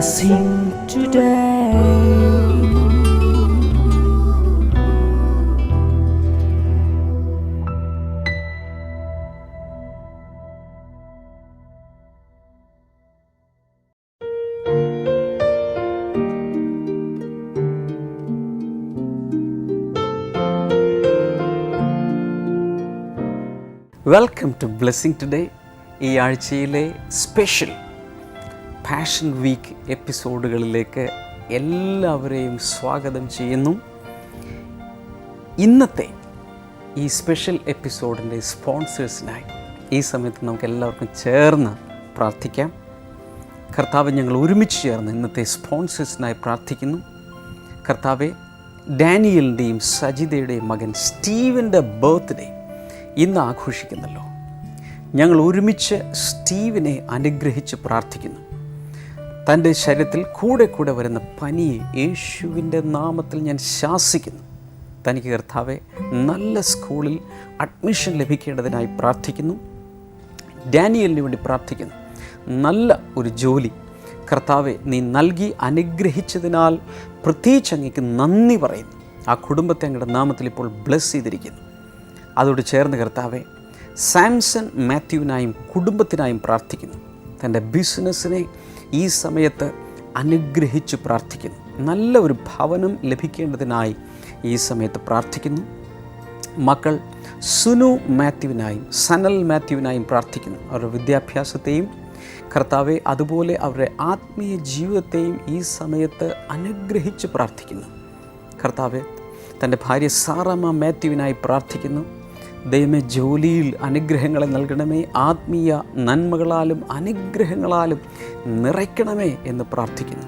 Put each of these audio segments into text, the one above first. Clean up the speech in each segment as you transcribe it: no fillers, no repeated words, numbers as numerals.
blessing today. Welcome to blessing today. ഈ ആഴ്ചയിലെ special passion week എപ്പിസോഡുകളിലേക്ക് എല്ലാവരെയും സ്വാഗതം ചെയ്യുന്നു. ഇന്നത്തെ ഈ സ്പെഷ്യൽ എപ്പിസോഡിൻ്റെ സ്പോൺസേഴ്സിനായി ഈ സമയത്ത് നമുക്ക് എല്ലാവർക്കും ചേർന്ന് പ്രാർത്ഥിക്കാം. കർത്താവ്, ഞങ്ങൾ ഒരുമിച്ച് ചേർന്ന് ഇന്നത്തെ സ്പോൺസേഴ്സിനായി പ്രാർത്ഥിക്കുന്നു. കർത്താവെ, ഡാനിയലിൻ്റെയും സജിതയുടെയും മകൻ സ്റ്റീവിൻ്റെ ബർത്ത്ഡേ ഇന്ന് ആഘോഷിക്കുന്നല്ലോ. ഞങ്ങൾ ഒരുമിച്ച് സ്റ്റീവിനെ അനുഗ്രഹിച്ച് പ്രാർത്ഥിക്കുന്നു. തൻ്റെ ശരീരത്തിൽ കൂടെ വരുന്ന പനിയെ യേശുവിൻ്റെ നാമത്തിൽ ഞാൻ ശാസിക്കുന്നു. തനിക്ക് കർത്താവെ നല്ല സ്കൂളിൽ അഡ്മിഷൻ ലഭിക്കേണ്ടതിനായി പ്രാർത്ഥിക്കുന്നു. ഡാനിയലിന് വേണ്ടി പ്രാർത്ഥിക്കുന്നു. നല്ല ഒരു ജോലി കർത്താവെ നീ നൽകി അനുഗ്രഹിച്ചതിനാൽ പ്രത്യേകിച്ച് അങ്ങേക്ക് നന്ദി പറയുന്നു. ആ കുടുംബത്തെ അങ്ങയുടെ നാമത്തിൽ ഇപ്പോൾ ബ്ലെസ് ചെയ്തിരിക്കുന്നു. അതോട് ചേർന്ന് കർത്താവെ, സാംസൺ മാത്യുവിനായും കുടുംബത്തിനായും പ്രാർത്ഥിക്കുന്നു. തൻ്റെ ബിസിനസ്സിനെ ഈ സമയത്ത് അനുഗ്രഹിച്ച് പ്രാർത്ഥിക്കുന്നു. നല്ല ഒരു ഭവനം ലഭിക്കേണ്ടതിനായി ഈ സമയത്ത് പ്രാർത്ഥിക്കുന്നു. മക്കൾ സുനു മാത്യുവിനായും സനൽ മാത്യുവിനായും പ്രാർത്ഥിക്കുന്നു. അവരുടെ വിദ്യാഭ്യാസത്തെയും കർത്താവെ അതുപോലെ അവരുടെ ആത്മീയ ജീവിതത്തെയും ഈ സമയത്ത് അനുഗ്രഹിച്ച് പ്രാർത്ഥിക്കുന്നു. കർത്താവെ, തൻ്റെ ഭാര്യ സാറമ്മ മാത്യുവിനായി പ്രാർത്ഥിക്കുന്നു. ദൈവമേ, ജോലിയിൽ അനുഗ്രഹങ്ങളെ നൽകണമേ, ആത്മീയ നന്മകളാലും അനുഗ്രഹങ്ങളാലും നിറയ്ക്കണമേ എന്ന് പ്രാർത്ഥിക്കുന്നു.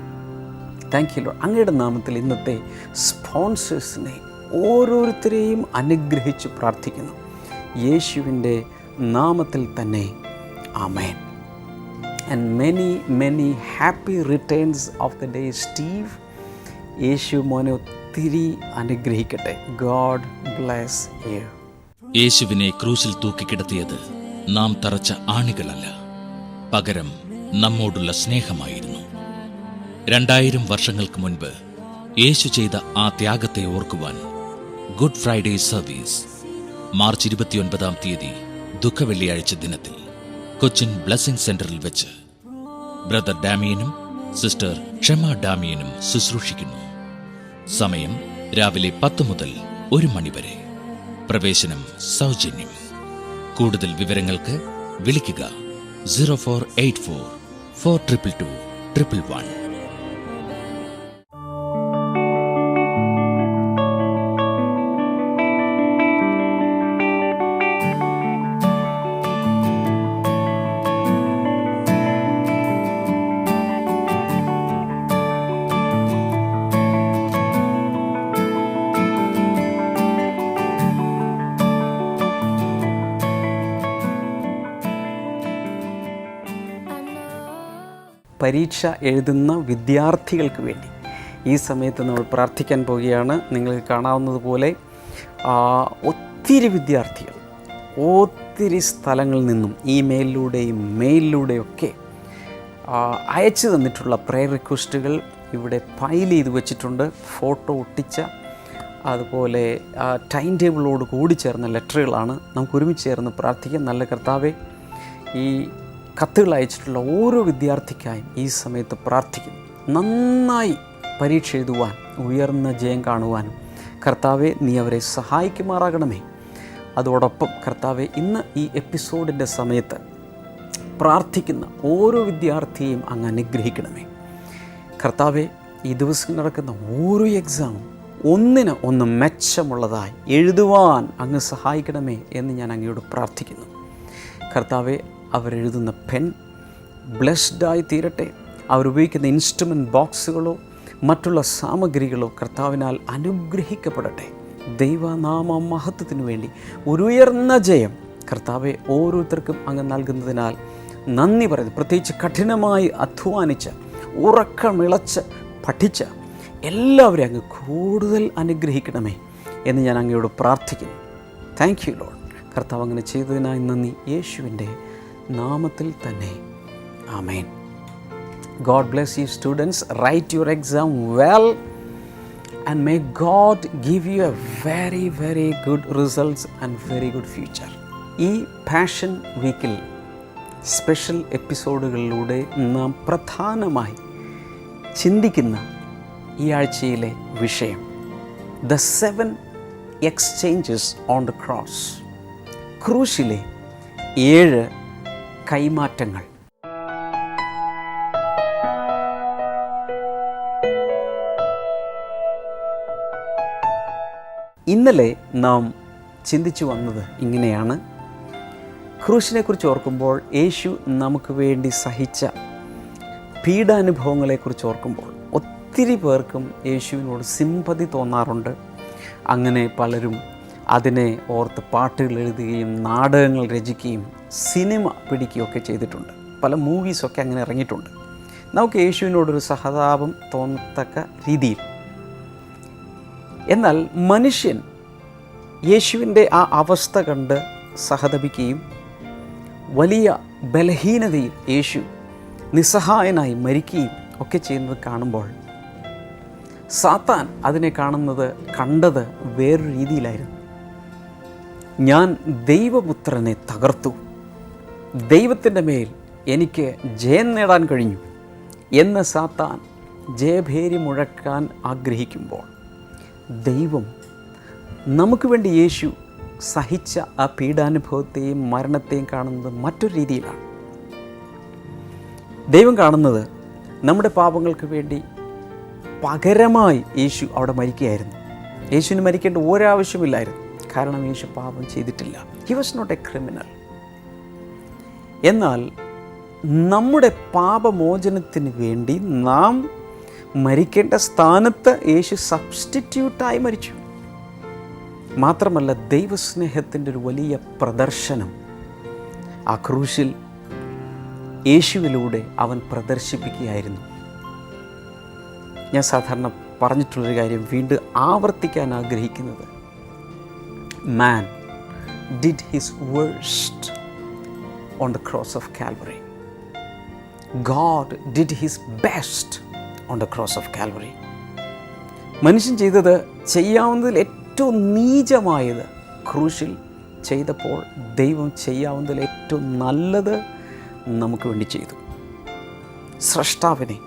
Thank you Lord. അങ്ങയുടെ നാമത്തിൽ ഇന്നത്തെ സ്പോൺസേഴ്സിനെ ഓരോരുത്തരെയും അനുഗ്രഹിച്ച് പ്രാർത്ഥിക്കുന്നു. യേശുവിൻ്റെ നാമത്തിൽ തന്നെ ആമേൻ. And many happy returns of the day Steve. Yeshu മോനെ ഒത്തിരി അനുഗ്രഹിക്കട്ടെ. God bless you. യേശുവിനെ ക്രൂശിൽ തൂക്കിക്കിടത്തിയത് നാം തറച്ച ആണികളല്ല, പകരം നമ്മോടുള്ള സ്നേഹമായിരുന്നു. 2000 വർഷങ്ങൾക്ക് മുൻപ് യേശു ചെയ്ത ആ ത്യാഗത്തെ ഓർക്കുവാൻ ഗുഡ് ഫ്രൈഡേ സർവീസ് മാർച്ച് 29-ാം തീയതി ദുഃഖവെള്ളിയാഴ്ച ദിനത്തിൽ കൊച്ചിൻ ബ്ലെസ്സിംഗ് സെന്ററിൽ വെച്ച് ബ്രദർ ഡാമിയനും സിസ്റ്റർ ക്ഷമ ഡാമിയനും ശുശ്രൂഷിക്കുന്നു. സമയം രാവിലെ 10 മുതൽ 1 മണി വരെ. പ്രവേശനം സൗജന്യം. കൂടുതൽ വിവരങ്ങൾക്ക് വിളിക്കുക 0484 422 111. പരീക്ഷ എഴുതുന്ന വിദ്യാർത്ഥികൾക്ക് വേണ്ടി ഈ സമയത്ത് നമ്മൾ പ്രാർത്ഥിക്കാൻ പോവുകയാണ്. നിങ്ങൾക്ക് കാണാവുന്നതുപോലെ ഒത്തിരി വിദ്യാർത്ഥികൾ ഒത്തിരി സ്ഥലങ്ങളിൽ നിന്നും ഇമെയിലിലൂടെയും മെയിലിലൂടെയൊക്കെ അയച്ചു തന്നിട്ടുള്ള പ്രയർ റിക്വസ്റ്റുകൾ ഇവിടെ ഫയൽ ചെയ്ത് വെച്ചിട്ടുണ്ട്. ഫോട്ടോ ഒട്ടിച്ച അതുപോലെ ടൈം ടേബിളോട് കൂടി ചേർന്ന ലെറ്ററുകളാണ്. നമുക്ക് ഒരുമിച്ച് ചേർന്ന് പ്രാർത്ഥിക്കാം. നല്ല കർത്താവേ, ഈ കത്തുകൾ അയച്ചിട്ടുള്ള ഓരോ വിദ്യാർത്ഥിക്കായും ഈ സമയത്ത് പ്രാർത്ഥിക്കുന്നു. നന്നായി പരീക്ഷ എഴുതുവാൻ, ഉയർന്ന ജയം കാണുവാനും കർത്താവെ നീ അവരെ സഹായിക്കുമാറാകണമേ. അതോടൊപ്പം കർത്താവെ, ഇന്ന് ഈ എപ്പിസോഡിൻ്റെ സമയത്ത് പ്രാർത്ഥിക്കുന്ന ഓരോ വിദ്യാർത്ഥിയെയും അങ്ങ് അനുഗ്രഹിക്കണമേ. കർത്താവെ, ഈ ദിവസം നടക്കുന്ന ഓരോ എക്സാമും ഒന്നിന് മെച്ചമുള്ളതായി എഴുതുവാൻ അങ്ങ് സഹായിക്കണമേ എന്ന് ഞാൻ അങ്ങയോട് പ്രാർത്ഥിക്കുന്നു. കർത്താവെ, അവരെഴുതുന്ന പെൻ ബ്ലെസ്ഡായി തീരട്ടെ. അവരുപയോഗിക്കുന്ന ഇൻസ്ട്രുമെൻറ്റ് ബോക്സുകളോ മറ്റുള്ള സാമഗ്രികളോ കർത്താവിനാൽ അനുഗ്രഹിക്കപ്പെടട്ടെ. ദൈവനാമ മഹത്വത്തിനു വേണ്ടി ഒരു ഉയർന്ന ജയം കർത്താവെ ഓരോരുത്തർക്കും അങ്ങ് നൽകുന്നതിനാൽ നന്ദി പറയുന്നു. പ്രത്യേകിച്ച് കഠിനമായി അധ്വാനിച്ച് ഉറക്കമിളച്ച് പഠിച്ച എല്ലാവരെയും അങ്ങ് കൂടുതൽ അനുഗ്രഹിക്കണമേ എന്ന് ഞാൻ അങ്ങയോട് പ്രാർത്ഥിക്കുന്നു. Thank you Lord. കർത്താവ് അങ്ങനെ ചെയ്തതിനായി നന്ദി. യേശുവിൻ്റെ നാമത്തിൽ തന്നെ ആമേൻ. God bless you students. Write your exam well and may God give you a very, very good results and very good future. ഈ പാഷൻ വീക്കിൽ സ്പെഷ്യൽ എപ്പിസോഡുകളിലൂടെ നാം പ്രധാനമായി ചിന്തിക്കുന്ന ഈ ആഴ്ചയിലെ വിഷയം The 7 exchanges on the cross. ക്രൂശിലെ 7 കൈമാറ്റങ്ങൾ. ഇന്നലെ നാം ചിന്തിച്ചു വന്നത് ഇങ്ങനെയാണ്. ക്രൂശിനെക്കുറിച്ച് ഓർക്കുമ്പോൾ, യേശു നമുക്ക് വേണ്ടി സഹിച്ച പീഡാനുഭവങ്ങളെക്കുറിച്ച് ഓർക്കുമ്പോൾ ഒത്തിരി പേർക്കും യേശുവിനോട് സിമ്പതി തോന്നാറുണ്ട്. അങ്ങനെ പലരും അതിനെ ഓർത്ത് പാട്ടുകൾ എഴുതുകയും നാടകങ്ങൾ രചിക്കുകയും സിനിമ പിടിക്കുകയൊക്കെ ചെയ്തിട്ടുണ്ട്. പല മൂവീസൊക്കെ അങ്ങനെ ഇറങ്ങിയിട്ടുണ്ട്. നമുക്ക് യേശുവിനോടൊരു സഹതാപം തോന്നത്തക്ക രീതിയിൽ. എന്നാൽ മനുഷ്യൻ യേശുവിൻ്റെ ആ അവസ്ഥ കണ്ട് സഹതപിക്കുകയും വലിയ ബലഹീനതയിൽ യേശു നിസ്സഹായനായി മരിക്കുകയും ഒക്കെ ചെയ്യുന്നത് കാണുമ്പോൾ സാത്താൻ അതിനെ കണ്ടത് വേറൊരു രീതിയിലായിരുന്നു. ഞാൻ ദൈവപുത്രനെ തകർത്തു, ദൈവത്തിൻ്റെ മേൽ എനിക്ക് ജയം നേടാൻ കഴിഞ്ഞു എന്ന് സാത്താൻ ജയഭേരി മുഴക്കാൻ ആഗ്രഹിക്കുമ്പോൾ, ദൈവം നമുക്ക് വേണ്ടി യേശു സഹിച്ച ആ പീഡാനുഭവത്തെയും മരണത്തെയും കാണുന്നത് മറ്റൊരു രീതിയിലാണ്. ദൈവം കാണുന്നത് നമ്മുടെ പാപങ്ങൾക്ക് വേണ്ടി പകരമായി യേശു അവിടെ മരിക്കുകയായിരുന്നു. യേശുവിന് മരിക്കേണ്ട ഒരാവശ്യമില്ലായിരുന്നു. കാരണം യേശു പാപം ചെയ്തിട്ടില്ല. He was not a criminal. എന്നാൽ നമ്മുടെ പാപമോചനത്തിന് വേണ്ടി നാം മരിക്കേണ്ട സ്ഥാനത്ത് യേശു സബ്സ്റ്റിറ്റ്യൂട്ടായി മരിച്ചു. മാത്രമല്ല, ദൈവസ്നേഹത്തിൻ്റെ ഒരു വലിയ പ്രദർശനം ആ ക്രൂശിൽ യേശുവിലൂടെ അവൻ പ്രദർശിപ്പിക്കുകയായിരുന്നു. ഞാൻ സാധാരണ പറഞ്ഞിട്ടുള്ളൊരു കാര്യം വീണ്ടും ആവർത്തിക്കാൻ ആഗ്രഹിക്കുന്നത്, man did his worst on the cross of Calvary. God did his best on the cross of Calvary. മനുഷ്യൻ ചെയ്തത് ചെയ്യാവുന്നതിൽ ഏറ്റവും നീചമായത് ക്രൂശിൽ ചെയ്തപ്പോൾ ദൈവം ചെയ്യാവുന്നതിൽ ഏറ്റവും നല്ലത് നമുക്ക് വേണ്ടി ചെയ്തു. സ്രഷ്ടാവിനെ,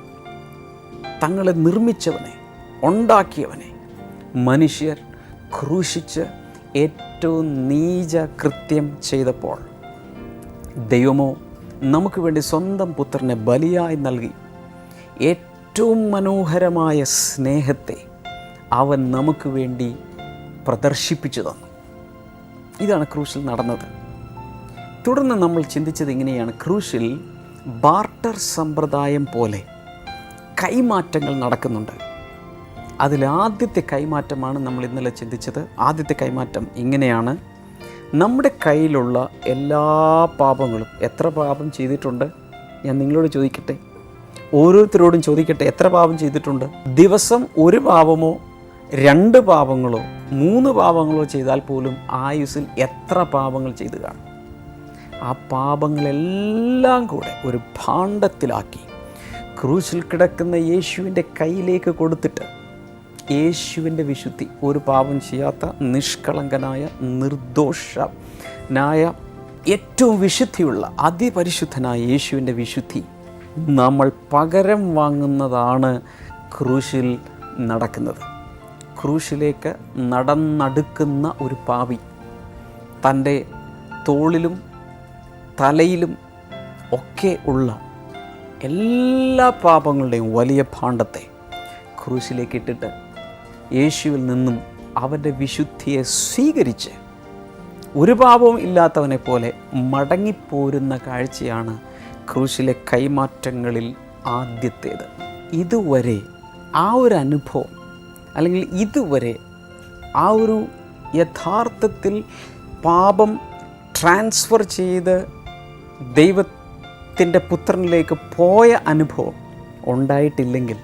തങ്ങളെ നിർമ്മിച്ചവനെ, ഉണ്ടാക്കിയവനെ മനുഷ്യർ ക്രൂശിച്ച് ഏറ്റവും നീച കൃത്യം ചെയ്തപ്പോൾ ദൈവമോ നമുക്ക് വേണ്ടി സ്വന്തം പുത്രനെ ബലിയായി നൽകി ഏറ്റവും മനോഹരമായ സ്നേഹത്തെ അവൻ നമുക്ക് വേണ്ടി പ്രദർശിപ്പിച്ചു തന്നു. ഇതാണ് ക്രൂശിൽ നടന്നത്. തുടർന്ന് നമ്മൾ ചിന്തിച്ചത് ഇങ്ങനെയാണ്. ക്രൂശിൽ ബാർട്ടർ സമ്പ്രദായം പോലെ കൈമാറ്റങ്ങൾ നടക്കുന്നുണ്ട്. അതിലാദ്യത്തെ കൈമാറ്റമാണ് നമ്മൾ ഇന്നലെ ചിന്തിച്ചത്. ആദ്യത്തെ കൈമാറ്റം ഇങ്ങനെയാണ്. നമ്മുടെ കയ്യിലുള്ള എല്ലാ പാപങ്ങളും, എത്ര പാപം ചെയ്തിട്ടുണ്ട് ഞാൻ നിങ്ങളോട് ചോദിക്കട്ടെ, ഓരോരുത്തരോടും ചോദിക്കട്ടെ, എത്ര പാപം ചെയ്തിട്ടുണ്ട്? ദിവസം ഒരു പാപമോ 2 പാപങ്ങളോ 3 പാപങ്ങളോ ചെയ്താൽ പോലും ആയുസ്സിൽ എത്ര പാപങ്ങൾ ചെയ്തു കാണും? ആ പാപങ്ങളെല്ലാം കൂടെ ഒരു ഭാണ്ഡത്തിലാക്കി ക്രൂശിൽ കിടക്കുന്ന യേശുവിൻ്റെ കയ്യിലേക്ക് കൊടുത്തിട്ട് യേശുവിൻ്റെ വിശുദ്ധി, ഒരു പാപം ചെയ്യാത്ത നിഷ്കളങ്കനായ നിർദോഷനായ ഏറ്റവും വിശുദ്ധിയുള്ള അതിപരിശുദ്ധനായ യേശുവിൻ്റെ വിശുദ്ധി നമ്മൾ പകരം വാങ്ങുന്നതാണ് ക്രൂശിൽ നടക്കുന്നത്. ക്രൂശിലേക്ക് നടന്നടുക്കുന്ന ഒരു പാപി തൻ്റെ തോളിലും തലയിലും ഒക്കെ ഉള്ള എല്ലാ പാപങ്ങളുടെയും വലിയ ഭാണ്ഡത്തെ ക്രൂശിലേക്ക് ഇട്ടിട്ട് യേശുവിൽ നിന്നും അവൻ്റെ വിശുദ്ധിയെ സ്വീകരിച്ച് ഒരു പാപവും ഇല്ലാത്തവനെ പോലെ മടങ്ങിപ്പോരുന്ന കാഴ്ചയാണ് ക്രൂശിലെ കൈമാറ്റങ്ങളിൽ ആദ്യത്തേത്. ഇതുവരെ ആ ഒരു അനുഭവം, അല്ലെങ്കിൽ ഇതുവരെ ആ ഒരു യഥാർത്ഥത്തിൽ പാപം ട്രാൻസ്ഫർ ചെയ്ത് ദൈവത്തിൻ്റെ പുത്രനിലേക്ക് പോയ അനുഭവം ഉണ്ടായിട്ടില്ലെങ്കിൽ,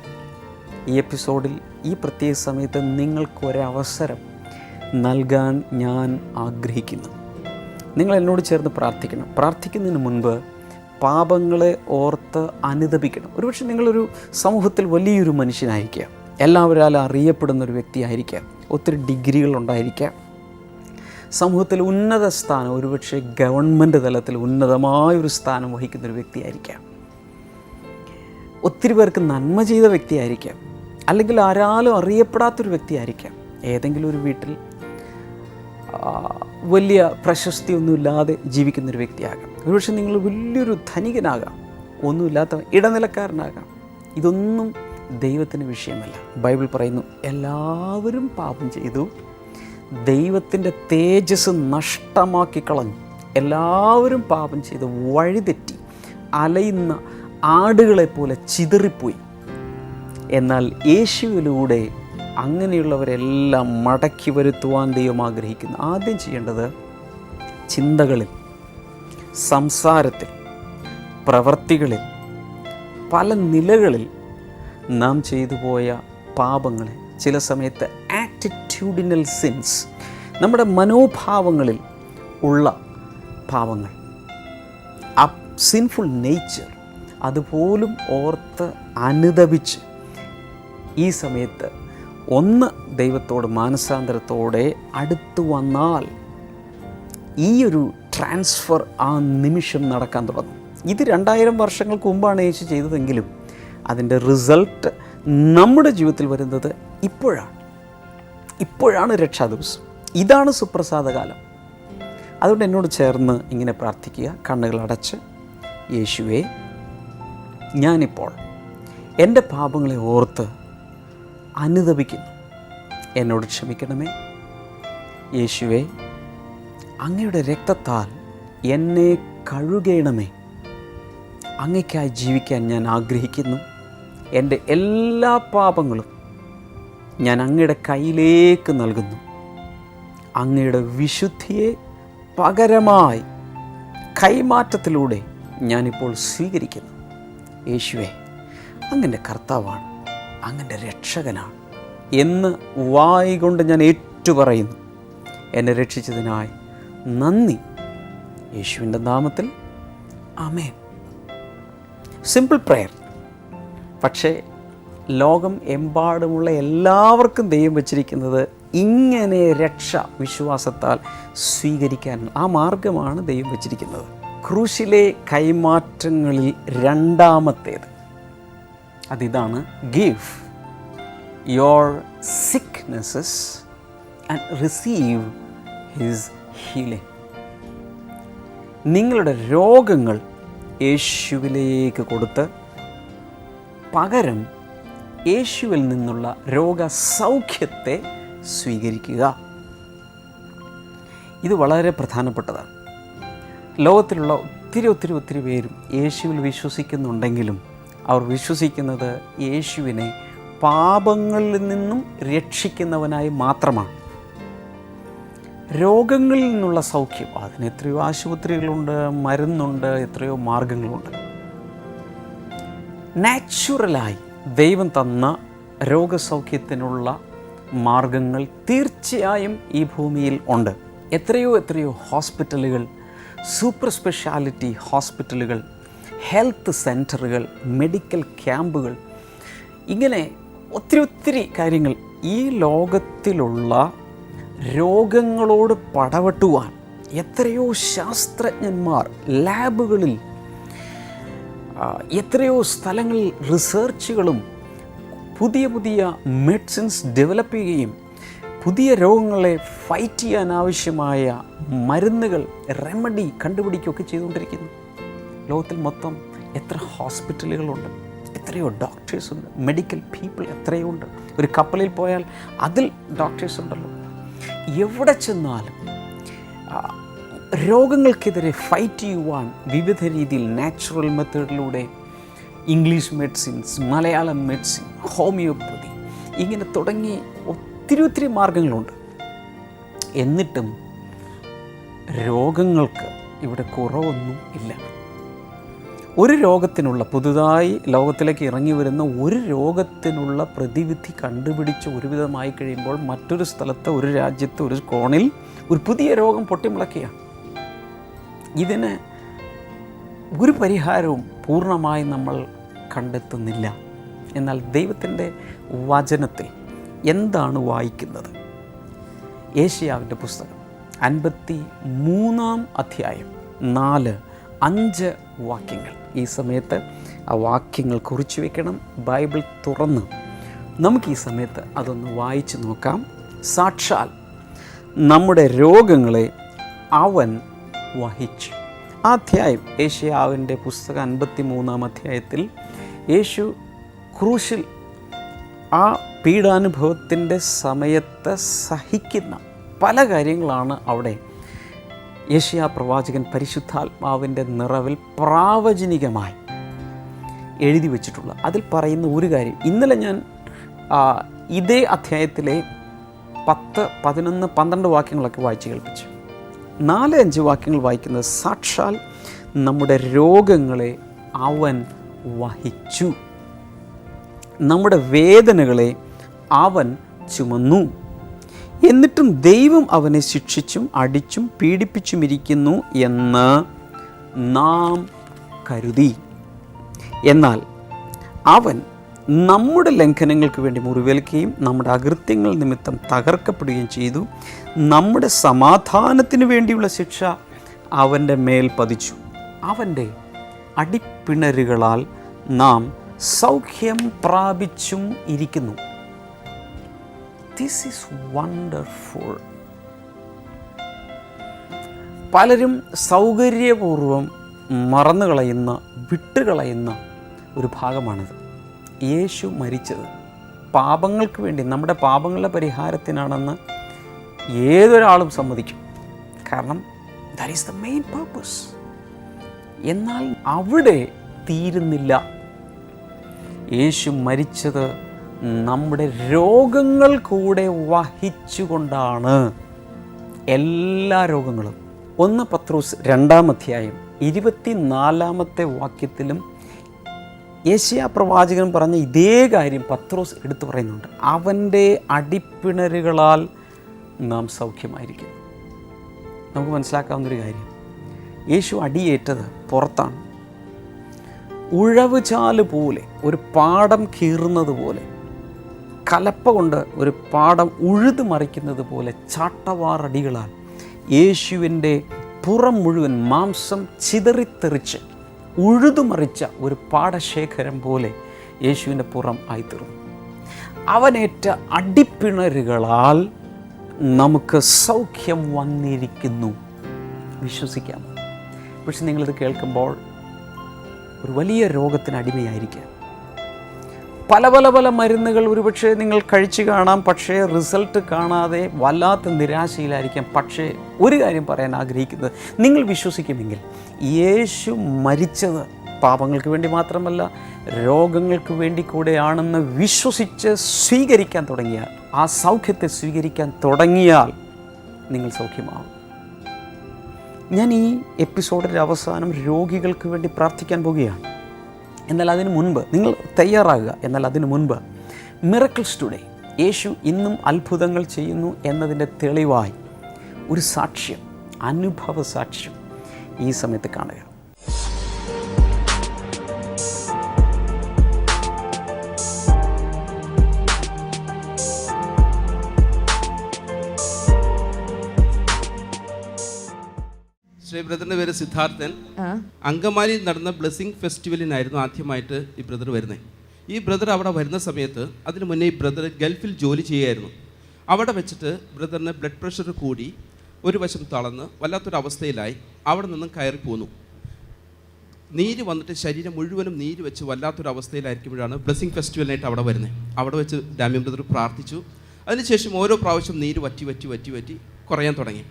ഈ എപ്പിസോഡിൽ ഈ പ്രത്യേക സമയത്ത് നിങ്ങൾക്കൊരവസരം നൽകാൻ ഞാൻ ആഗ്രഹിക്കുന്നു. നിങ്ങൾ എന്നോട് ചേർന്ന് പ്രാർത്ഥിക്കണം. പ്രാർത്ഥിക്കുന്നതിന് മുൻപ് പാപങ്ങളെ ഓർത്ത് അനുതപിക്കണം. ഒരുപക്ഷെ നിങ്ങളൊരു സമൂഹത്തിൽ വലിയൊരു മനുഷ്യനായിരിക്കാം, എല്ലാവരാലും അറിയപ്പെടുന്നൊരു വ്യക്തിയായിരിക്കാം, ഒത്തിരി ഡിഗ്രികളുണ്ടായിരിക്കാം, സമൂഹത്തിൽ ഉന്നത സ്ഥാനം, ഒരുപക്ഷെ ഗവൺമെൻറ് തലത്തിൽ ഉന്നതമായൊരു സ്ഥാനം വഹിക്കുന്നൊരു വ്യക്തിയായിരിക്കാം, ഒത്തിരി പേർക്ക് നന്മ ചെയ്ത വ്യക്തിയായിരിക്കാം, അല്ലെങ്കിൽ ആരാലും അറിയപ്പെടാത്തൊരു വ്യക്തിയായിരിക്കാം. ഏതെങ്കിലും ഒരു വീട്ടിൽ വലിയ പ്രശസ്തിയൊന്നുമില്ലാതെ ജീവിക്കുന്നൊരു വ്യക്തിയാകാം. ഒരുപക്ഷെ നിങ്ങൾ വലിയൊരു ധനികനാകാം, ഒന്നുമില്ലാത്ത ഇടനിലക്കാരനാകാം. ഇതൊന്നും ദൈവത്തിന് വിഷയമല്ല. ബൈബിൾ പറയുന്നു, എല്ലാവരും പാപം ചെയ്തു ദൈവത്തിൻ്റെ തേജസ് നഷ്ടമാക്കി കളഞ്ഞു. എല്ലാവരും പാപം ചെയ്ത് വഴിതെറ്റി അലയുന്ന ആടുകളെപ്പോലെ ചിതറിപ്പോയി. എന്നാൽ യേശുവിലൂടെ അങ്ങനെയുള്ളവരെല്ലാം മടക്കി വരുത്തുവാൻ ദൈവം ആഗ്രഹിക്കുന്നു. ആദ്യം ചെയ്യേണ്ടത് ചിന്തകളിൽ, സംസാരത്തിൽ, പ്രവൃത്തികളിൽ, പല നിലകളിൽ നാം ചെയ്തു പോയ പാപങ്ങളെ, ചില സമയത്ത് ആറ്റിറ്റ്യൂഡിനൽ സിൻസ്, നമ്മുടെ മനോഭാവങ്ങളിൽ ഉള്ള പാപങ്ങൾ, ആ സിൻഫുൾ നേച്ചർ, അതുപോലും ഓർത്ത് അനുതപിച്ച് ഈ സമയത്ത് ഒന്ന് ദൈവത്തോട് മാനസാന്തരത്തോടെ അടുത്തു വന്നാൽ ഈ ഒരു ട്രാൻസ്ഫർ ആ നിമിഷം നടക്കാൻ തുടങ്ങും. ഇത് 2000 വർഷങ്ങൾക്ക് മുമ്പാണ് യേശു ചെയ്തതെങ്കിലും അതിൻ്റെ റിസൾട്ട് നമ്മുടെ ജീവിതത്തിൽ വരുന്നത് ഇപ്പോഴാണ് രക്ഷാ ദിവസം. ഇതാണ് സുപ്രസാദകാലം. അതുകൊണ്ട് എന്നോട് ചേർന്ന് ഇങ്ങനെ പ്രാർത്ഥിക്കുക, കണ്ണുകൾ അടച്ച്. യേശുവേ, ഞാനിപ്പോൾ എൻ്റെ പാപങ്ങളെ ഓർത്ത് അനുതപിക്കുന്നു, എന്നോട് ക്ഷമിക്കണമേ. യേശുവേ, അങ്ങയുടെ രക്തത്താൽ എന്നെ കഴുകണമേ. അങ്ങയ്ക്കായി ജീവിക്കാൻ ഞാൻ ആഗ്രഹിക്കുന്നു. എൻ്റെ എല്ലാ പാപങ്ങളും ഞാൻ അങ്ങയുടെ കയ്യിലേക്ക് നൽകുന്നു. അങ്ങയുടെ വിശുദ്ധിയെ പകരമായി കൈമാറ്റത്തിലൂടെ ഞാനിപ്പോൾ സ്വീകരിക്കുന്നു. യേശുവേ, അങ്ങൻ്റെ കർത്താവാണ്, അങ്ങൻ്റെ രക്ഷകനാണ് എന്ന് വായ് കൊണ്ട് ഞാൻ ഏറ്റുപറയുന്നു. എന്നെ രക്ഷിച്ചതിനായി നന്ദി. യേശുവിൻ്റെ നാമത്തിൽ ആമേൻ. Simple prayer. പക്ഷേ ലോകം എമ്പാടുമുള്ള എല്ലാവർക്കും ദൈവം വച്ചിരിക്കുന്നത് ഇങ്ങനെ രക്ഷ വിശ്വാസത്താൽ സ്വീകരിക്കാൻ ആ മാർഗമാണ് ദൈവം വച്ചിരിക്കുന്നത്. ക്രൂശിലെ കൈമാറ്റങ്ങളിൽ രണ്ടാമത്തേത് അതിതാണ്, give your sicknesses and receive his healing. നിങ്ങളുടെ രോഗങ്ങൾ യേശുവിലേക്ക് കൊടുത്ത് പകരം യേശുവിൽ നിന്നുള്ള രോഗസൗഖ്യത്തെ സ്വീകരിക്കുക. ഇത് വളരെ പ്രധാനപ്പെട്ടതാണ്. ലോകത്തിലുള്ള ഒത്തിരി പേരും യേശുവിൽ വിശ്വസിക്കുന്നുണ്ടെങ്കിലും അവർ വിശ്വസിക്കുന്നത് യേശുവിനെ പാപങ്ങളിൽ നിന്നും രക്ഷിക്കുന്നവനായി മാത്രമാണ്. രോഗങ്ങളിൽ നിന്നുള്ള സൗഖ്യം, അതിന് എത്രയോ ആശുപത്രികളുണ്ട്, മരുന്നുണ്ട്, എത്രയോ മാർഗങ്ങളുണ്ട്. നാച്ചുറലായി ദൈവം തന്ന രോഗസൗഖ്യത്തിനുള്ള മാർഗങ്ങൾ തീർച്ചയായും ഈ ഭൂമിയിൽ ഉണ്ട്. എത്രയോ ഹോസ്പിറ്റലുകൾ, സൂപ്പർ സ്പെഷ്യാലിറ്റി ഹോസ്പിറ്റലുകൾ, ഹെൽത്ത് സെൻറ്ററുകൾ, മെഡിക്കൽ ക്യാമ്പുകൾ, ഇങ്ങനെ ഒത്തിരി കാര്യങ്ങൾ ഈ ലോകത്തിലുള്ള രോഗങ്ങളോട് പടവെട്ടുവാൻ എത്രയോ ശാസ്ത്രജ്ഞന്മാർ ലാബുകളിൽ, എത്രയോ സ്ഥലങ്ങളിൽ റിസർച്ചുകളും പുതിയ മെഡിസിൻസ് ഡെവലപ്പ് ചെയ്യുകയും പുതിയ രോഗങ്ങളെ ഫൈറ്റ് ചെയ്യാൻ ആവശ്യമായ മരുന്നുകൾ, റെമഡി കണ്ടുപിടിക്കുകയൊക്കെ ചെയ്തുകൊണ്ടിരിക്കുന്നു. ലോകത്തിൽ മൊത്തം എത്ര ഹോസ്പിറ്റലുകളുണ്ട്, എത്രയോ ഡോക്ടേഴ്സുണ്ട്, മെഡിക്കൽ പീപ്പിൾ എത്രയോ ഉണ്ട്. ഒരു കപ്പലിൽ പോയാൽ അതിൽ ഡോക്ടേഴ്സ് ഉണ്ടല്ലോ. എവിടെ ചെന്നാലും രോഗങ്ങൾക്കെതിരെ ഫൈറ്റ് ചെയ്യുവാൻ വിവിധ രീതിയിൽ നാച്ചുറൽ മെത്തേഡിലൂടെ English medicines, Malayalam medicine, homeopathy, ഇങ്ങനെ തുടങ്ങി ഒത്തിരി മാർഗങ്ങളുണ്ട്. എന്നിട്ടും രോഗങ്ങൾക്ക് ഇവിടെ കുറവൊന്നും ഇല്ല. ഒരു രോഗത്തിനുള്ള, പുതുതായി ലോകത്തിലേക്ക് ഇറങ്ങി വരുന്ന ഒരു രോഗത്തിനുള്ള പ്രതിവിധി കണ്ടുപിടിച്ച് ഒരുവിധമായി കഴിയുമ്പോൾ മറ്റൊരു സ്ഥലത്ത്, ഒരു രാജ്യത്ത്, ഒരു കോണിൽ ഒരു പുതിയ രോഗം പൊട്ടിമുളക്കുകയാണ്. ഇതിന് ഒരു പരിഹാരവും പൂർണ്ണമായി നമ്മൾ കണ്ടെത്തുന്നില്ല. എന്നാൽ ദൈവത്തിൻ്റെ വചനത്തിൽ എന്താണ് വായിക്കുന്നത്? യേശയ്യാവിൻ്റെ പുസ്തകം 53-ാം അധ്യായം 4-5 വാക്യങ്ങൾ. ഈ സമയത്ത് ആ വാക്യങ്ങൾ കുറിച്ച് വയ്ക്കണം. ബൈബിൾ തുറന്ന് നമുക്ക് ഈ സമയത്ത് അതൊന്ന് വായിച്ച് നോക്കാം. സാക്ഷാൽ നമ്മുടെ രോഗങ്ങളെ അവൻ വഹിച്ചു. ആ അധ്യായം യേശയ്യാവിൻ്റെ പുസ്തകം 53-ാം അധ്യായത്തിൽ യേശു ക്രൂശിൽ ആ പീഡാനുഭവത്തിൻ്റെ സമയത്ത് സഹിക്കുന്ന പല കാര്യങ്ങളാണ് അവിടെ യെശയ്യാ പ്രവാചകൻ പരിശുദ്ധാത്മാവിൻ്റെ നിറവിൽ പ്രാവചനികമായി എഴുതി വച്ചിട്ടുള്ളത്. അതിൽ പറയുന്ന ഒരു കാര്യം ഇന്നലെ ഞാൻ ഇതേ അധ്യായത്തിലെ 10, 11, 12 വാക്യങ്ങളൊക്കെ വായിച്ച് കേൾപ്പിച്ചു. 4-5 വാക്യങ്ങൾ വായിക്കുന്നത് സാക്ഷാൽ നമ്മുടെ രോഗങ്ങളെ അവൻ വഹിച്ചു, നമ്മുടെ വേദനകളെ അവൻ ചുമന്നു, എന്നിട്ടും ദൈവം അവനെ ശിക്ഷിച്ചും അടിച്ചും പീഡിപ്പിച്ചുമിരിക്കുന്നു എന്ന് നാം കരുതി. എന്നാൽ അവൻ നമ്മുടെ ലംഘനങ്ങൾക്ക് വേണ്ടി മുറിവേൽക്കുകയും നമ്മുടെ അകൃത്യങ്ങൾ നിമിത്തം തകർക്കപ്പെടുകയും ചെയ്തു. നമ്മുടെ സമാധാനത്തിന് വേണ്ടിയുള്ള ശിക്ഷ അവൻ്റെ മേൽ പതിച്ചു. അവൻ്റെ അടിപ്പിണരുകളാൽ നാം സൗഖ്യം പ്രാപിച്ചും ഇരിക്കുന്നു. This is wonderful. പലരും സൗകര്യപൂർവം മറന്നുകളയുന്ന, വിട്ടുകളയുന്ന ഒരു ഭാഗമാണിത്. യേശു മരിച്ചത് പാപങ്ങൾക്ക് വേണ്ടി, നമ്മുടെ പാപങ്ങളുടെ പരിഹാരത്തിനാണെന്ന് ഏതൊരാളും സമ്മതിക്കും. കാരണം that is the main purpose. എന്നാൽ അവിടെ തീരുന്നില്ല. യേശു മരിച്ചത് നമ്മുടെ രോഗങ്ങൾ കൂടെ വഹിച്ചുകൊണ്ടാണ്. എല്ലാ രോഗങ്ങളും. 1 പത്രോസ് 2-ാം അധ്യായം 24-ാമത്തെ വാക്യത്തിലും യെശയ്യാ പ്രവാചകൻ പറഞ്ഞ ഇതേ കാര്യം പത്രോസ് എടുത്തു പറയുന്നുണ്ട്. അവൻ്റെ അടിപ്പിണരുകളാൽ നാം സൗഖ്യമായിരിക്കുന്നു. നമുക്ക് മനസ്സിലാക്കാവുന്നൊരു കാര്യം, യേശു അടിയേറ്റത് പുറത്താണ്. ഉഴവുചാല് പോലെ, ഒരു പാടം കീറുന്നത് പോലെ, കലപ്പ കൊണ്ട് ഒരു പാടം ഉഴുതു മറിക്കുന്നത് പോലെ ചാട്ടവാറടികളാൽ യേശുവിൻ്റെ പുറം മുഴുവൻ മാംസം ചിതറിത്തെറിച്ച് ഉഴുതുമറിച്ച ഒരു പാടശേഖരം പോലെ യേശുവിൻ്റെ പുറം ആയിത്തീർന്നു. അവനേറ്റ അടിപ്പിണരുകളാൽ നമുക്ക് സൗഖ്യം വന്നിരിക്കുന്നു. വിശ്വസിക്കാമോ? പക്ഷെ നിങ്ങളിത് കേൾക്കുമ്പോൾ ഒരു വലിയ രോഗത്തിന് അടിമയായിരിക്കാം. പല പല പല മരുന്നുകൾ ഒരുപക്ഷെ നിങ്ങൾ കഴിച്ചു കാണാം, പക്ഷേ റിസൾട്ട് കാണാതെ വല്ലാത്ത നിരാശയിലായിരിക്കാം. പക്ഷേ ഒരു കാര്യം പറയാൻ ആഗ്രഹിക്കുന്നത്, നിങ്ങൾ വിശ്വസിക്കുമെങ്കിൽ യേശു മരിച്ചത് പാപങ്ങൾക്ക് വേണ്ടി മാത്രമല്ല, രോഗങ്ങൾക്ക് വേണ്ടി കൂടെയാണെന്ന് വിശ്വസിച്ച് സ്വീകരിക്കാൻ തുടങ്ങിയാൽ, ആ സൗഖ്യത്തെ സ്വീകരിക്കാൻ തുടങ്ങിയാൽ നിങ്ങൾ സൗഖ്യമാവും. ഞാൻ ഈ എപ്പിസോഡിൻ്റെ അവസാനം രോഗികൾക്ക് വേണ്ടി പ്രാർത്ഥിക്കാൻ പോവുകയാണ്. എന്നാൽ അതിനു മുൻപ് നിങ്ങൾ തയ്യാറാകുക. എന്നാൽ അതിനു മുൻപ് മിറക്കിൾസ് ടുഡേ, യേശു ഇന്നും അത്ഭുതങ്ങൾ ചെയ്യുന്നു എന്നതിൻ്റെ തെളിവായി ഒരു സാക്ഷ്യം, അനുഭവ സാക്ഷ്യം ഈ സമയത്ത് കാണുക. ശ്രീ ബ്രദറിൻ്റെ പേര് സിദ്ധാർത്ഥൻ. അങ്കമാലിയിൽ നടന്ന ബ്ലെസ്സിങ് ഫെസ്റ്റിവലിനായിരുന്നു ആദ്യമായിട്ട് ഈ ബ്രദർ വരുന്നത്. ഈ ബ്രദർ അവിടെ വരുന്ന സമയത്ത് അതിന് മുന്നേ ഈ ബ്രദർ ഗൾഫിൽ ജോലി ചെയ്യുമായിരുന്നു. അവിടെ വെച്ചിട്ട് ബ്രദറിന് ബ്ലഡ് പ്രഷർ കൂടി ഒരു വശം തളർന്ന് വല്ലാത്തൊരവസ്ഥയിലായി അവിടെ നിന്നും കയറി പോന്നു. നീര് വന്നിട്ട് ശരീരം മുഴുവനും നീര് വെച്ച് വല്ലാത്തൊരവസ്ഥയിലായിരിക്കുമ്പോഴാണ് ബ്ലെസ്സിങ് ഫെസ്റ്റിവലിനായിട്ട് അവിടെ വരുന്നത്. അവിടെ വെച്ച് ഡാമിയൻ ബ്രദർ പ്രാർത്ഥിച്ചു. അതിനുശേഷം ഓരോ പ്രാവശ്യം നീര് വറ്റി വറ്റി വറ്റി വറ്റി കുറയാൻ തുടങ്ങി.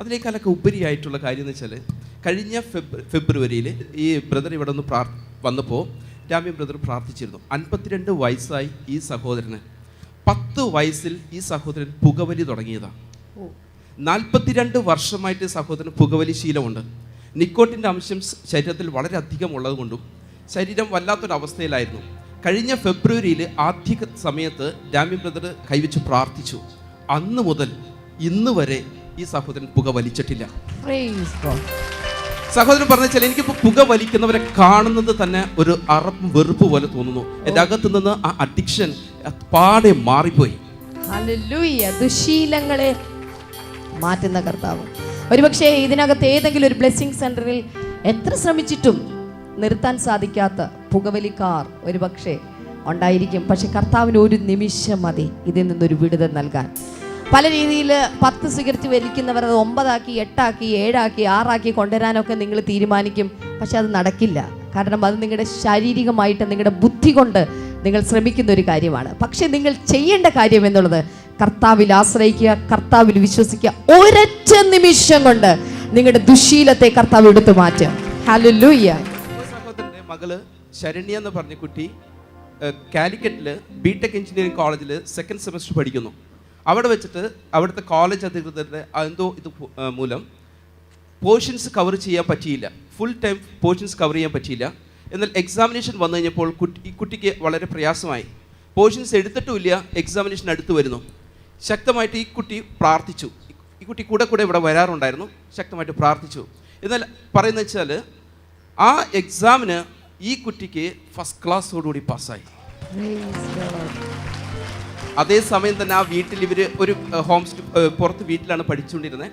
അതിനേക്കാളൊക്കെ ഉപരിയായിട്ടുള്ള കാര്യം എന്ന് വെച്ചാൽ കഴിഞ്ഞ ഫെബ്രുവരിയിൽ ഈ ബ്രദർ ഇവിടെ നിന്ന് വന്നപ്പോൾ ഡാമിയൻ ബ്രദർ പ്രാർത്ഥിച്ചിരുന്നു. 52 വയസ്സായി ഈ സഹോദരന്. 10 വയസ്സിൽ ഈ സഹോദരൻ പുകവലി തുടങ്ങിയതാണ്. 42 വർഷമായിട്ട് ഈ സഹോദരൻ പുകവലി ശീലമുണ്ട്. നിക്കോട്ടിൻ്റെ അംശം ശരീരത്തിൽ വളരെ അധികം ഉള്ളത് കൊണ്ടും ശരീരം വല്ലാത്തൊരവസ്ഥയിലായിരുന്നു. കഴിഞ്ഞ ഫെബ്രുവരിയിൽ ആദ്യ സമയത്ത് ഡാമിയൻ ബ്രദർ കൈവച്ച് പ്രാർത്ഥിച്ചു. അന്ന് മുതൽ ഇന്ന് വരെ ഈ സഹോദരൻ പുക വലിച്ചിട്ടില്ല. സഹോദരൻ പറഞ്ഞാൽ എനിക്കിപ്പോൾ പുക വലിക്കുന്നവരെ കാണുന്നത് തന്നെ ഒരു അറപ്പും വെറുപ്പ് പോലെ തോന്നുന്നു. എൻ്റെ അകത്തു നിന്ന് ആ അഡിക്ഷൻ പാടെ മാറിപ്പോയി. ഹല്ലേലൂയ. ദുശീലങ്ങളെ മാറ്റുന്ന കർത്താവ്. ഒരുപക്ഷെ ഇതിനകത്ത് ഏതെങ്കിലും ഒരു ബ്ലെസ്സിങ് സെന്ററിൽ എത്ര ശ്രമിച്ചിട്ടും നിർത്താൻ സാധിക്കാത്ത പുകവലിക്കാർ ഒരുപക്ഷെ ഉണ്ടായിരിക്കും. പക്ഷെ കർത്താവിന് ഒരു നിമിഷം മതി ഇതിൽ നിന്നൊരു വിടുതൽ നൽകാൻ. പല രീതിയിൽ 10 സിഗരറ്റ് വലിക്കുന്നവർ അത് 9 ആക്കി 8 ആക്കി 7 ആക്കി 6 ആക്കി കൊണ്ടുവരാനൊക്കെ നിങ്ങൾ തീരുമാനിക്കും. പക്ഷെ അത് നടക്കില്ല. കാരണം അത് നിങ്ങളുടെ ശാരീരികമായിട്ട് നിങ്ങളുടെ ബുദ്ധി കൊണ്ട് നിങ്ങൾ ശ്രമിക്കുന്ന ഒരു കാര്യമാണ്. പക്ഷെ നിങ്ങൾ ചെയ്യേണ്ട കാര്യം എന്നുള്ളത് കർത്താവിൽ ആശ്രയിക്കുക, കർത്താവിൽ വിശ്വസിക്കുക. ഒരൊറ്റ നിമിഷം കൊണ്ട് നിങ്ങളുടെ ദുശീലത്തെ കർത്താവ് എടുത്തു മാറ്റും. ഹല്ലേലൂയ. സഹോദരൻ്റെ മകള് ശരണ്യ എന്ന് പറഞ്ഞ കുട്ടി കാലിക്കറ്റിൽ ബിടെക് എഞ്ചിനീയറിംഗ് കോളേജിൽ 2nd സെമസ്റ്റർ പഠിക്കുന്നു. അവിടെ വെച്ചിട്ട് അവിടുത്തെ കോളേജ് അധികൃതരുടെ എന്തോ ഇത് മൂലം പോർഷൻസ് കവർ ചെയ്യാൻ പറ്റിയില്ല. ഫുൾ ടൈം പോർഷൻസ് കവർ ചെയ്യാൻ പറ്റിയില്ല. എന്നാൽ എക്സാമിനേഷൻ വന്നു കഴിഞ്ഞപ്പോൾ ഈ കുട്ടിക്ക് വളരെ പ്രയാസമായി. പോർഷൻസ് എടുത്തിട്ടുമില്ല, എക്സാമിനേഷൻ അടുത്ത് വരുന്നു. ശക്തമായിട്ട് ഈ കുട്ടി പ്രാർത്ഥിച്ചു. ഈ കുട്ടി കൂടെ ഇവിടെ വരാറുണ്ടായിരുന്നു. ശക്തമായിട്ട് പ്രാർത്ഥിച്ചു. എന്നാൽ പറയുന്നത് വെച്ചാൽ ആ എക്സാമിന് ഈ കുട്ടിക്ക് ഫസ്റ്റ് ക്ലാസ്സോടുകൂടി പാസ്സായി. അതേസമയം തന്നെ ആ വീട്ടിൽ ഇവർ ഒരു പുറത്ത് വീട്ടിലാണ് പഠിച്ചുകൊണ്ടിരുന്നത്.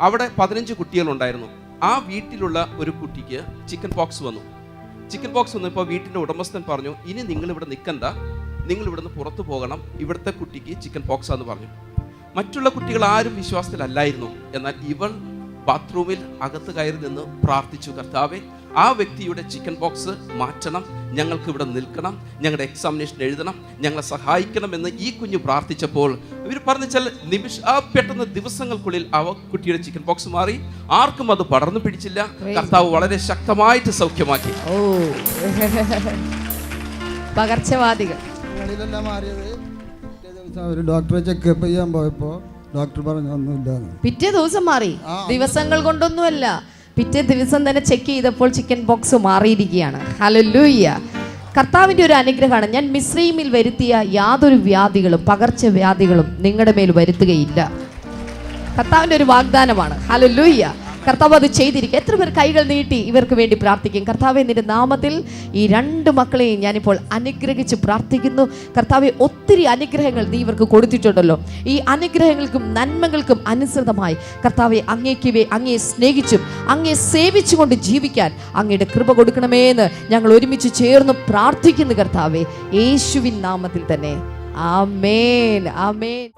അവിടെ 15 കുട്ടികളുണ്ടായിരുന്നു. ആ വീട്ടിലുള്ള ഒരു കുട്ടിക്ക് ചിക്കൻ പോക്സ് വന്നു. ചിക്കൻ പോക്സ് വന്നപ്പോൾ വീട്ടിൻ്റെ ഉടമസ്ഥൻ പറഞ്ഞു, ഇനി നിങ്ങളിവിടെ നിൽക്കണ്ട, നിങ്ങൾ ഇവിടുന്ന് പുറത്തു പോകണം, ഇവിടുത്തെ കുട്ടിക്ക് ചിക്കൻ പോക്സ് ആണെന്ന് പറഞ്ഞു. മറ്റുള്ള കുട്ടികൾ ആരും വിശ്വാസത്തിലല്ലായിരുന്നു. എന്നാൽ ഇവൾ ബാത്റൂമിൽ അകത്ത് കയറി നിന്ന് പ്രാർത്ഥിച്ചു, കർത്താവേ ആ വ്യക്തിയുടെ ചിക്കൻ ബോക്സ് മാറ്റണം, ഞങ്ങൾക്ക് ഇവിടെ നിൽക്കണം, ഞങ്ങളുടെ എക്സാമിനേഷൻ എഴുതണം, ഞങ്ങളെ സഹായിക്കണമെന്ന് ഈ കുഞ്ഞ് പ്രാർത്ഥിച്ചപ്പോൾ ഇവർ പറഞ്ഞാൽ പെട്ടെന്ന് ദിവസങ്ങൾക്കുള്ളിൽ ആ കുട്ടിയുടെ ചിക്കൻ ബോക്സ് മാറി. ആർക്കും അത് പടർന്നു പിടിച്ചില്ല. കർത്താവ് വളരെ ശക്തമായിട്ട് സൗഖ്യമാക്കി. പകർച്ചവാദികൾ മാറിയത് ഒരു ഡോക്ടറെ ചെക്കപ്പ് ചെയ്യാൻ പോയപ്പോൾ ഡോക്ടർ പറഞ്ഞു ഒന്നുമില്ല. പിറ്റേ ദിവസം മാറി. ദിവസങ്ങൾ കൊണ്ടൊന്നുമല്ല, പിറ്റേ ദിവസം തന്നെ ചെക്ക് ചെയ്തപ്പോൾ ചിക്കൻ ബോക്സ് മാറിയിരിക്കുകയാണ്. ഹല്ലേലൂയ. കർത്താവിൻ്റെ ഒരു അനുഗ്രഹമാണ്. ഞാൻ മിസ്രൈമിൽ വരുത്തിയ യാതൊരു വ്യാധികളും പകർച്ചവ്യാധികളും നിങ്ങളുടെ മേൽ വരുത്തുകയില്ല. കർത്താവിൻ്റെ ഒരു വാഗ്ദാനമാണ്. ഹല്ലേലൂയ. കർത്താവ് അത് ചെയ്തിരിക്കുക. എത്ര പേർ കൈകൾ നീട്ടി ഇവർക്ക് വേണ്ടി പ്രാർത്ഥിക്കും? കർത്താവെ, നിന്റെ നാമത്തിൽ ഈ 2 മക്കളെയും ഞാനിപ്പോൾ അനുഗ്രഹിച്ച് പ്രാർത്ഥിക്കുന്നു. കർത്താവെ, ഒത്തിരി അനുഗ്രഹങ്ങൾ നീ ഇവർക്ക് കൊടുത്തിട്ടുണ്ടല്ലോ. ഈ അനുഗ്രഹങ്ങൾക്കും നന്മകൾക്കും അനുസൃതമായി കർത്താവെ, അങ്ങയെ സ്നേഹിച്ചും അങ്ങയെ സേവിച്ചുകൊണ്ട് ജീവിക്കാൻ അങ്ങയുടെ കൃപ കൊടുക്കണമേ എന്ന് ഞങ്ങൾ ഒരുമിച്ച് ചേർന്ന് പ്രാർത്ഥിക്കുന്നു കർത്താവെ, യേശുവിൻ നാമത്തിൽ തന്നെ. ആമേൻ, ആമേൻ.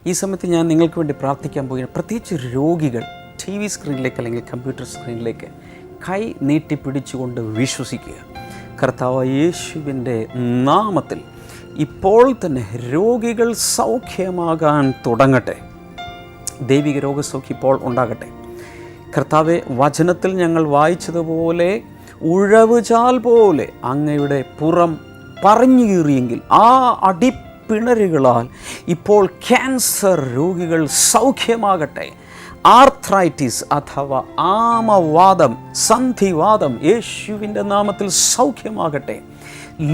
ഈ സമയത്ത് ഞാൻ നിങ്ങൾക്ക് വേണ്ടി പ്രാർത്ഥിക്കാൻ പോവുകയാണ്. പ്രത്യേകിച്ച് രോഗികൾ TV സ്ക്രീനിലേക്ക് അല്ലെങ്കിൽ കമ്പ്യൂട്ടർ സ്ക്രീനിലേക്ക് കൈ നീട്ടി പിടിച്ചുകൊണ്ട് വിശ്വസിക്കുക. കർത്താവ് യേശുവിൻ്റെ നാമത്തിൽ ഇപ്പോൾ തന്നെ രോഗികൾ സൗഖ്യമാകാൻ തുടങ്ങട്ടെ. ദൈവിക രോഗസൗഖ്യം ഇപ്പോൾ ഉണ്ടാകട്ടെ. കർത്താവെ, വചനത്തിൽ ഞങ്ങൾ വായിച്ചതുപോലെ ഉഴവുചാൽ പോലെ അങ്ങയുടെ പുറം പറഞ്ഞു കീറിയെങ്കിൽ ആ പിണരുകളാൽ ഇപ്പോൾ ക്യാൻസർ രോഗികൾ സൗഖ്യമാകട്ടെ. ആർത്രൈറ്റിസ് അഥവാ ആമവാദം, സന്ധിവാദം യേശുവിൻ്റെ നാമത്തിൽ സൗഖ്യമാകട്ടെ.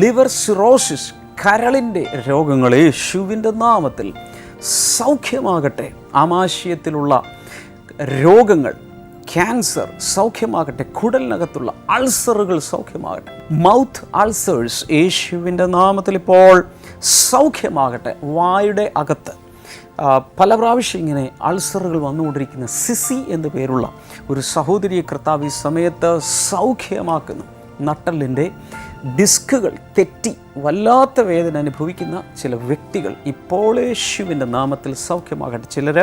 ലിവർ സിറോസിസ്, കരളിൻ്റെ രോഗങ്ങൾ യേശുവിൻ്റെ നാമത്തിൽ സൗഖ്യമാകട്ടെ. ആമാശയത്തിലുള്ള രോഗങ്ങൾ, ക്യാൻസർ സൗഖ്യമാകട്ടെ. കുടലിനകത്തുള്ള അൾസറുകൾ സൗഖ്യമാകട്ടെ. മൗത്ത് അൾസേഴ്സ് യേശുവിൻ്റെ നാമത്തിൽ ഇപ്പോൾ സൗഖ്യമാകട്ടെ. വായുടെ അകത്ത് പല പ്രാവശ്യം ഇങ്ങനെ അൾസറുകൾ വന്നുകൊണ്ടിരിക്കുന്ന സിസി എന്നു പേരുള്ള ഒരു സഹോദരിയെ കർത്താവ് ഈ സമയത്ത് സൗഖ്യമാക്കുന്നു. നട്ടലിൻ്റെ ഡിസ്കുകൾ തെറ്റി വല്ലാത്ത വേദന അനുഭവിക്കുന്ന ചില വ്യക്തികൾ ഇപ്പോൾ യേശുവിൻ്റെ നാമത്തിൽ സൗഖ്യമാകട്ടെ. ചിലർ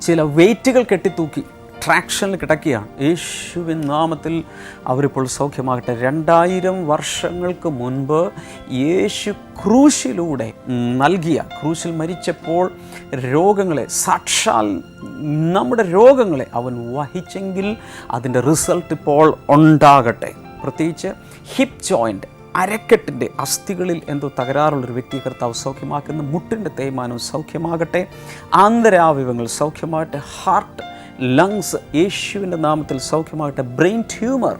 ചില വെയിറ്റുകൾ കെട്ടിത്തൂക്കി ട്രാക്ഷനിൽ കിടക്കുകയാണ്. യേശുവിൻ നാമത്തിൽ അവരിപ്പോൾ സൗഖ്യമാകട്ടെ. 2000 വർഷങ്ങൾക്ക് മുൻപ് യേശു ക്രൂശിലൂടെ നൽകിയ, ക്രൂശിൽ മരിച്ചപ്പോൾ രോഗങ്ങളെ, സാക്ഷാൽ നമ്മുടെ രോഗങ്ങളെ അവൻ വഹിച്ചെങ്കിൽ അതിൻ്റെ റിസൾട്ട് ഇപ്പോൾ ഉണ്ടാകട്ടെ. പ്രത്യേകിച്ച് ഹിപ്പ് ജോയിൻ്റ്, അരക്കെട്ടിൻ്റെ അസ്ഥികളിൽ എന്തോ തകരാറുള്ളൊരു വ്യക്തി കർത്താവ് സൗഖ്യമാക്കുന്ന, മുട്ടിൻ്റെ തേയ്മാനം സൗഖ്യമാകട്ടെ, ആന്തരാവയവങ്ങൾ സൗഖ്യമാകട്ടെ, ഹാർട്ട്, ലങ്സ് യേശുവിൻ്റെ നാമത്തിൽ സൗഖ്യമാകട്ടെ, ബ്രെയിൻ ട്യൂമർ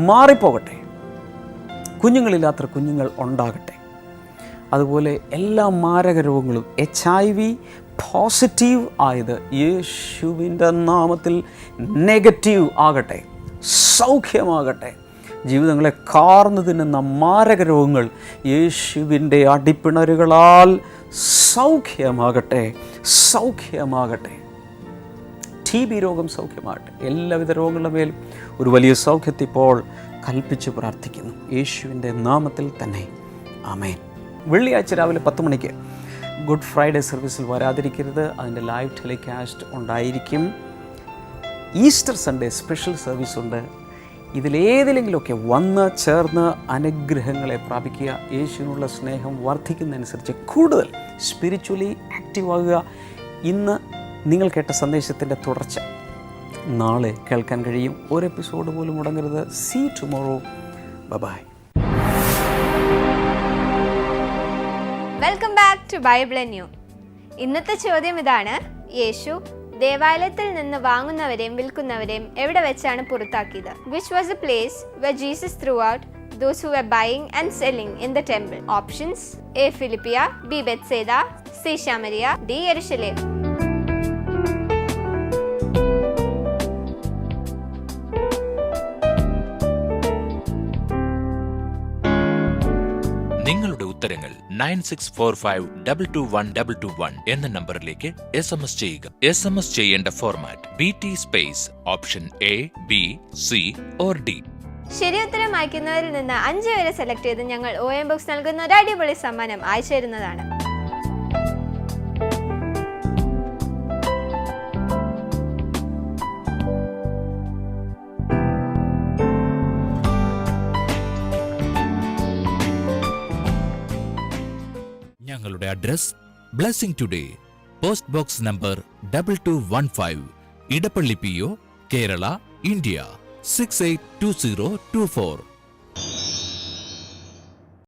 മാറിപ്പോകട്ടെ, കുഞ്ഞുങ്ങളില്ലാത്ത കുഞ്ഞുങ്ങൾ ഉണ്ടാകട്ടെ. അതുപോലെ എല്ലാ മാരക രോഗങ്ങളും HIV പോസിറ്റീവ് ആയത് യേശുവിൻ്റെ നാമത്തിൽ നെഗറ്റീവ് ആകട്ടെ, സൗഖ്യമാകട്ടെ. ജീവിതങ്ങളെ കാർന്നു തിന്നുന്ന മാരക രോഗങ്ങൾ യേശുവിൻ്റെ അടിപ്പിണരുകളാൽ സൗഖ്യമാകട്ടെ, സൗഖ്യമാകട്ടെ. TB രോഗം സൗഖ്യമാകട്ടെ. എല്ലാവിധ രോഗങ്ങളുടെ മേൽ ഒരു വലിയ സൗഖ്യത്തെ ഇപ്പോൾ കൽപ്പിച്ച് പ്രാർത്ഥിക്കുന്നു യേശുവിൻ്റെ നാമത്തിൽ തന്നെ. ആമേൻ. വെള്ളിയാഴ്ച രാവിലെ 10 മണിക്ക് ഗുഡ് ഫ്രൈഡേ സർവീസിൽ വരാതിരിക്കരുത്. അതിൻ്റെ ലൈവ് ടെലികാസ്റ്റ് ഉണ്ടായിരിക്കും. ഈസ്റ്റർ സൺഡേ സ്പെഷ്യൽ സർവീസ് ഉണ്ട്. ഇതിലേതിലെങ്കിലുമൊക്കെ വന്ന് ചേർന്ന് അനുഗ്രഹങ്ങളെ പ്രാപിക്കുക. യേശുവിനുള്ള സ്നേഹം വർദ്ധിക്കുന്നതനുസരിച്ച് കൂടുതൽ സ്പിരിച്വലി ആക്റ്റീവ് ആകുക. ഇന്ന് നിങ്ങൾ കേട്ട സന്ദേശത്തിൻ്റെ തുടർച്ച നാളെ കേൾക്കാൻ കഴിയും. ഒരു എപ്പിസോഡ് പോലും മുടങ്ങരുത്. See you tomorrow. Bye-bye. Welcome back to Bible new. ഇന്നത്തെ ചോദ്യം ഇതാണ്: യേശു ദേവാലയത്തിൽ നിന്ന് വാങ്ങുന്നവരെയും വിൽക്കുന്നവരെയും എവിടെ വെച്ചാണ് പുറത്താക്കിയത്? Which was the place where Jesus threw out those who were buying and selling in the temple? Options: A. Philippia, B. Bethsaida, C. Samaria, D. Jerusalem. നിങ്ങളുടെ ഉത്തരങ്ങൾ 9645221221 എന്ന നമ്പറിലേക്ക് SMS ചെയ്യുക. SMS ചെയ്യേണ്ട format BT space option A, B, C or D. ശരി ഉത്തരം അയക്കുന്നവരിൽ നിന്ന് 5 പേരെ സെലക്ട് ചെയ്ത് ഞങ്ങൾ OM ബോക്സ് നൽകുന്ന ഒരു അടിപൊളി സമ്മാനം അയച്ചു തരുന്നതാണ്. ഞങ്ങളുടെ address blessing today, post box number 2215, Edappally PO, Kerala, India 682024.